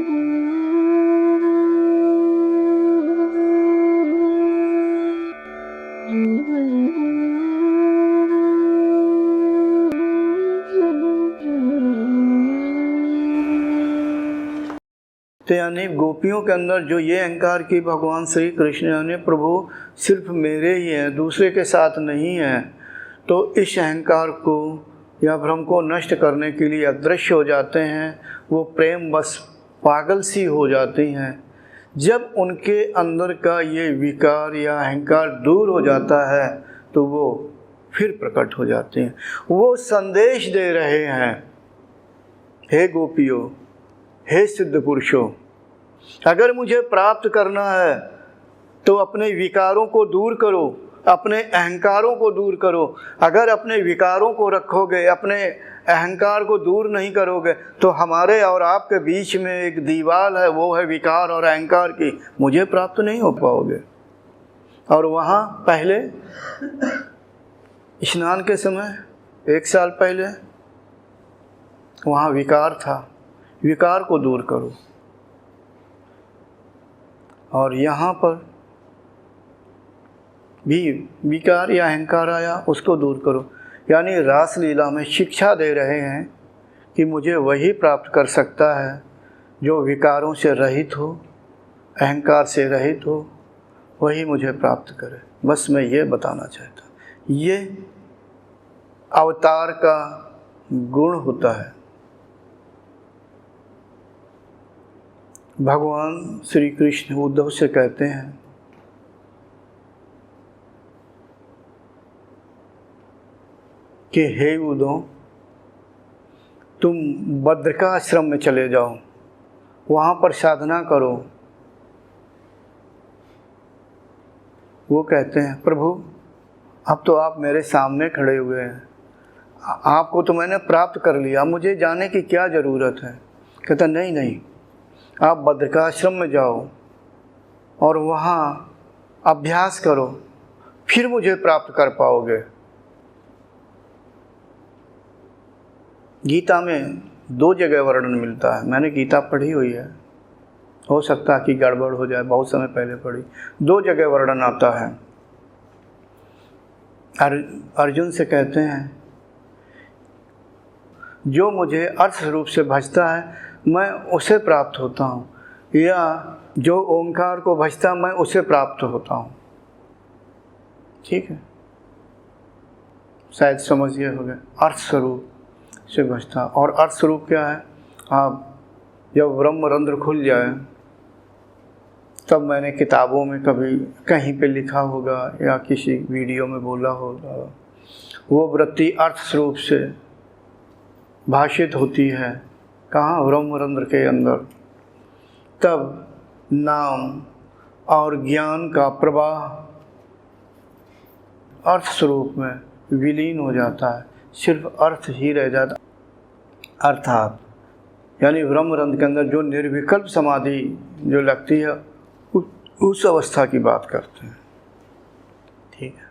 तो यानी गोपियों के अंदर जो ये अहंकार की भगवान श्री कृष्ण यानी प्रभु सिर्फ मेरे ही हैं, दूसरे के साथ नहीं हैं, तो इस अहंकार को या भ्रम को नष्ट करने के लिए अदृश्य हो जाते हैं। वो प्रेम बस पागल सी हो जाती हैं। जब उनके अंदर का ये विकार या अहंकार दूर हो जाता है तो वो फिर प्रकट हो जाते हैं। वो संदेश दे रहे हैं, हे गोपियों, हे सिद्ध पुरुषों, अगर मुझे प्राप्त करना है तो अपने विकारों को दूर करो, अपने अहंकारों को दूर करो। अगर अपने विकारों को रखोगे, अपने अहंकार को दूर नहीं करोगे तो हमारे और आपके बीच में एक दीवार है, वो है विकार और अहंकार की, मुझे प्राप्त नहीं हो पाओगे। और वहाँ पहले स्नान के समय 1 साल पहले वहाँ विकार था, विकार को दूर करो। और यहाँ पर भी विकार या अहंकार आया, उसको दूर करो। यानी रास लीला में शिक्षा दे रहे हैं कि मुझे वही प्राप्त कर सकता है जो विकारों से रहित हो, अहंकार से रहित हो, वही मुझे प्राप्त करे। बस मैं ये बताना चाहता। ये अवतार का गुण होता है। भगवान श्री कृष्ण उद्धव से कहते हैं कि हे उद्धव, तुम बद्रिका आश्रम में चले जाओ, वहाँ पर साधना करो। वो कहते हैं प्रभु, अब तो आप मेरे सामने खड़े हुए हैं, आपको तो मैंने प्राप्त कर लिया, मुझे जाने की क्या ज़रूरत है। कहता नहीं नहीं, आप बद्रिकाश्रम में जाओ और वहाँ अभ्यास करो, फिर मुझे प्राप्त कर पाओगे। गीता में 2 जगह वर्णन मिलता है। मैंने गीता पढ़ी हुई है, हो सकता है कि गड़बड़ हो जाए, बहुत समय पहले पढ़ी। 2 जगह वर्णन आता है। अर्जुन से कहते हैं, जो मुझे अर्थ रूप से भजता है मैं उसे प्राप्त होता हूँ, या जो ओंकार को भजता मैं उसे प्राप्त होता हूँ। ठीक है, शायद समझिए हो गया। अर्थ स्वरूप से भजता, और अर्थ स्वरूप क्या है? आप जब ब्रह्मरंध्र खुल जाए तब मैंने किताबों में कभी कहीं पे लिखा होगा या किसी वीडियो में बोला होगा, वो वृत्ति अर्थ स्वरूप से भाषित होती है। कहाँ? ब्रह्मरंध्र के अंदर। तब नाम और ज्ञान का प्रवाह अर्थ स्वरूप में विलीन हो जाता है, सिर्फ अर्थ ही रह जाता। अर्थात यानी ब्रह्मरंध्र के अंदर जो निर्विकल्प समाधि जो लगती है, उस अवस्था की बात करते हैं। ठीक है,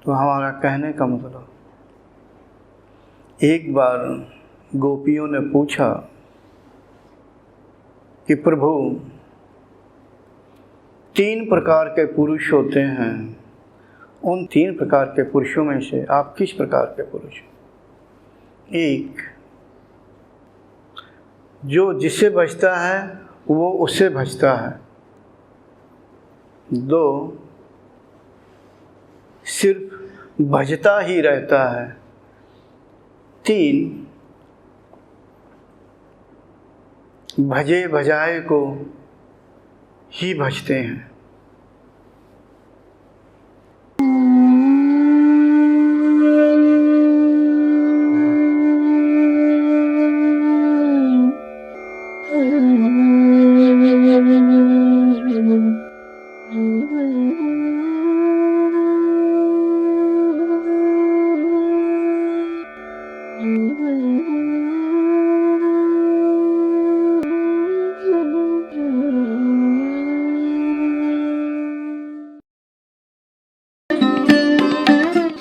तो हमारा कहने का मतलब, एक बार गोपियों ने पूछा कि प्रभु, 3 प्रकार के पुरुष होते हैं, उन 3 प्रकार के पुरुषों में से आप किस प्रकार के पुरुष? एक, जो जिसे भजता है वो उसे भजता है। 2, सिर्फ भजता ही रहता है। 3, भजे भजाए को ही भजते हैं।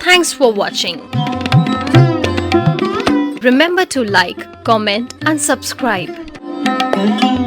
Thanks for watching. Remember to like, comment and subscribe. है।